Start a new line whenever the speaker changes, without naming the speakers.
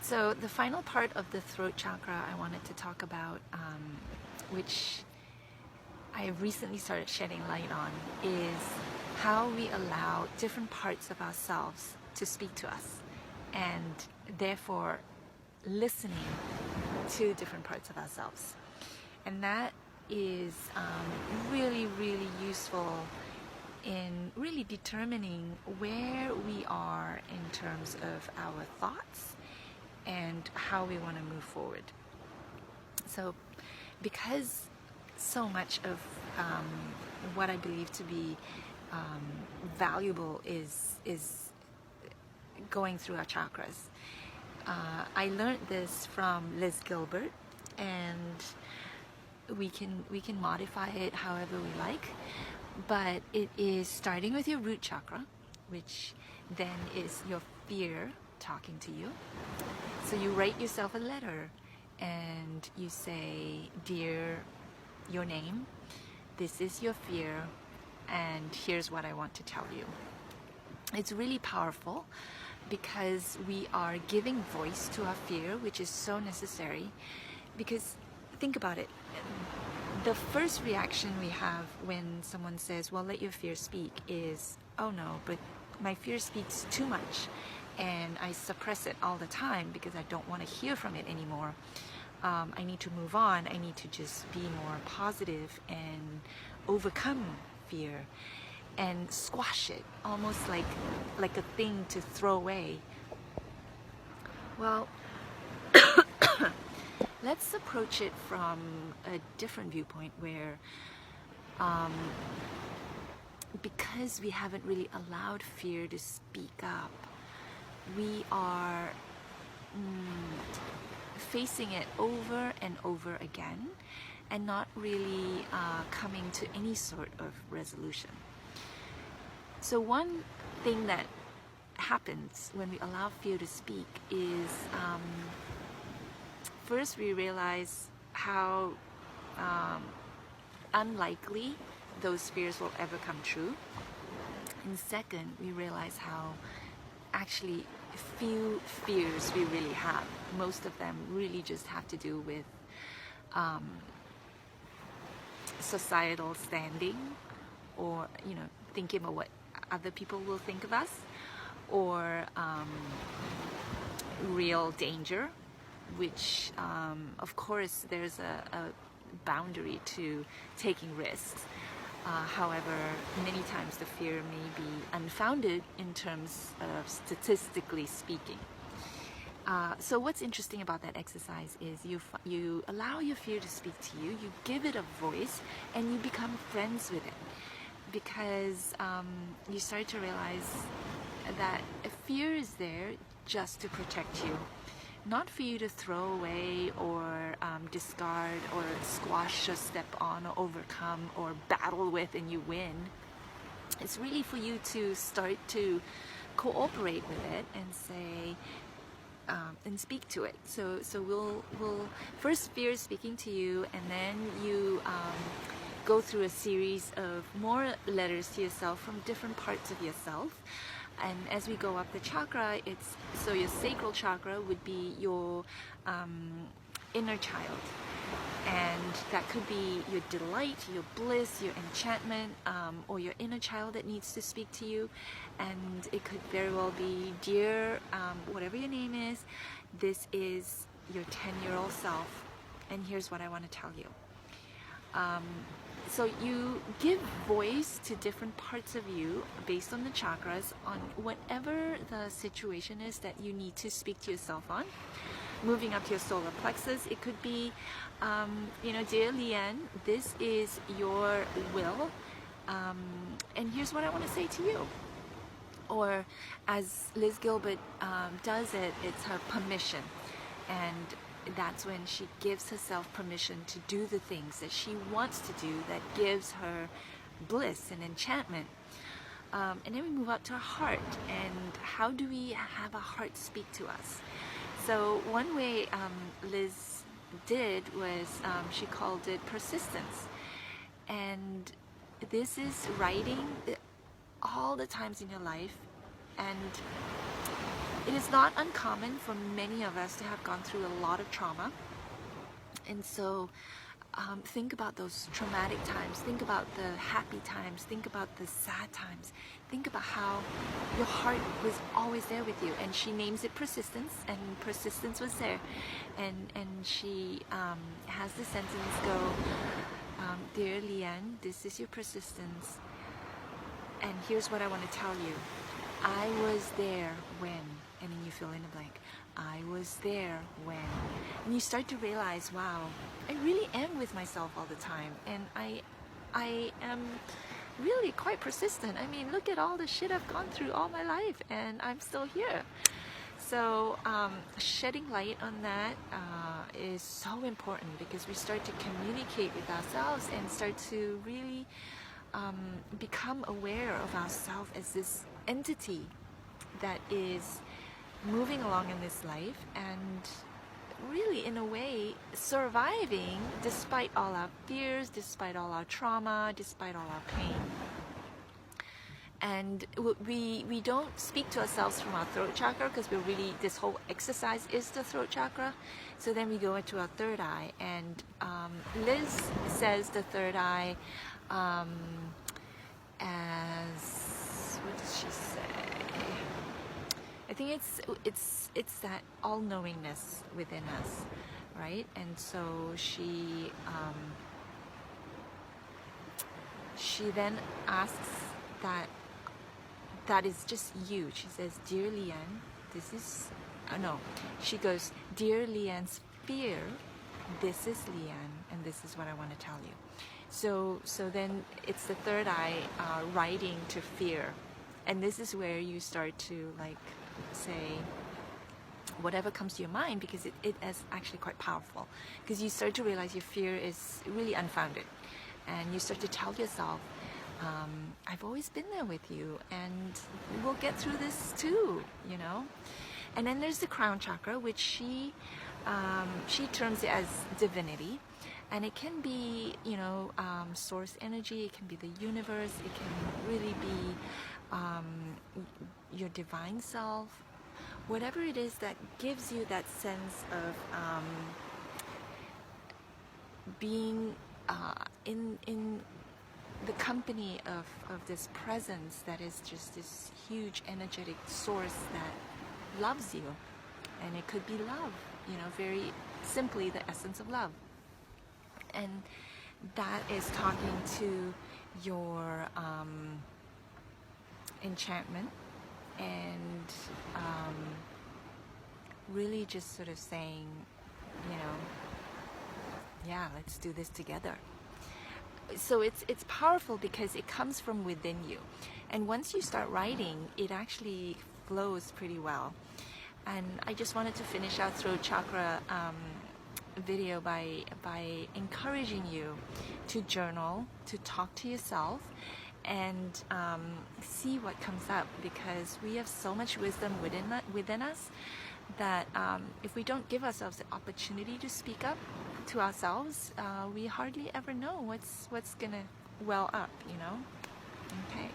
So the final part of the throat chakra I wanted to talk about, which I recently started shedding light on, is how we allow different parts of ourselves to speak to us, and therefore listening to different parts of ourselves. And that is really, really useful in really determining where we are in terms of our thoughts and how we want to move forward. So because so much of what I believe to be valuable is going through our chakras, I learned this from Liz Gilbert, and we can modify it however we like, but it is starting with your root chakra, which then is your fear talking to you. So you write yourself a letter and you say, "Dear," your name, "this is your fear, and here's what I want to tell you." It's really powerful because we are giving voice to our fear, which is so necessary. Because think about it, the first reaction we have when someone says, "Well, let your fear speak," is, "Oh no, but my fear speaks too much and I suppress it all the time because I don't want to hear from it anymore. I need to move on. I need to just be more positive and overcome fear and squash it, almost like a thing to throw away." Well, let's approach it from a different viewpoint where because we haven't really allowed fear to speak up, we are facing it over and over again and not really coming to any sort of resolution. So one thing that happens when we allow fear to speak is first we realize how unlikely those fears will ever come true, and second we realize how actually few fears we really have. Most of them really just have to do with societal standing, or thinking about what other people will think of us, or real danger, which of course there's a boundary to taking risks. However, many times the fear may be unfounded in terms of statistically speaking. So what's interesting about that exercise is you allow your fear to speak to you, you give it a voice, and you become friends with it, because you start to realize that fear is there just to protect you, not for you to throw away or discard or squash or step on or overcome or battle with and you win. It's really for you to start to cooperate with it and say and speak to it. So we'll first fear speaking to you, and then you go through a series of more letters to yourself from different parts of yourself. And as we go up the chakra, so your sacral chakra would be your inner child, and that could be your delight, your bliss, your enchantment, or your inner child that needs to speak to you. And it could very well be, "Dear, whatever your name is, this is your 10-year-old self, and here's what I want to tell you." So you give voice to different parts of you based on the chakras, on whatever the situation is that you need to speak to yourself on. Moving up to your solar plexus, it could be, "Dear Leanne, this is your will, and here's what I want to say to you." Or as Liz Gilbert does it, it's her permission. And that's when she gives herself permission to do the things that she wants to do, that gives her bliss and enchantment. And then we move up to our heart, and how do we have our heart speak to us? So one way Liz did was she called it persistence, and this is writing all the times in your life and It is not uncommon for many of us to have gone through a lot of trauma. And so think about those traumatic times, think about the happy times, think about the sad times, think about how your heart was always there with you. And she names it persistence, and persistence was there. And she has the sentence go, dear Leanne, this is your persistence, and here's what I want to tell you. I was there when, and then you fill in the blank. I was there when. And you start to realize, wow, I really am with myself all the time. And I am really quite persistent. I mean, look at all the shit I've gone through all my life, and I'm still here. So shedding light on that is so important, because we start to communicate with ourselves and start to really become aware of ourselves as this entity that is moving along in this life and really, in a way, surviving despite all our fears, despite all our trauma, despite all our pain. And we don't speak to ourselves from our throat chakra, because we're really, this whole exercise is the throat chakra. So then we go into our third eye, and Liz says the third eye as, what does she say? I think it's that all-knowingness within us, right? And so she then asks that is just you. She says, dear Leanne, this is, no, she goes, dear Leanne's fear, this is Leanne, and this is what I want to tell you. So then it's the third eye writing to fear. And this is where you start to like say whatever comes to your mind, because it is actually quite powerful, because you start to realize your fear is really unfounded, and you start to tell yourself, I've always been there with you, and we'll get through this too, you know. And then there's the crown chakra, which she terms it as divinity, and it can be, you know, source energy, it can be the universe, it can really be your divine self, whatever it is that gives you that sense of being in the company of this presence that is just this huge energetic source that loves you. And it could be love, you know, very simply the essence of love. And that is talking to your enchantment, and really just sort of saying, you know, yeah, let's do this together. So it's powerful because it comes from within you, and once you start writing, it actually flows pretty well. And I just wanted to finish out throat chakra video by encouraging you to journal, to talk to yourself, and see what comes up, because we have so much wisdom within us that if we don't give ourselves the opportunity to speak up to ourselves, we hardly ever know what's gonna well up, you know. Okay.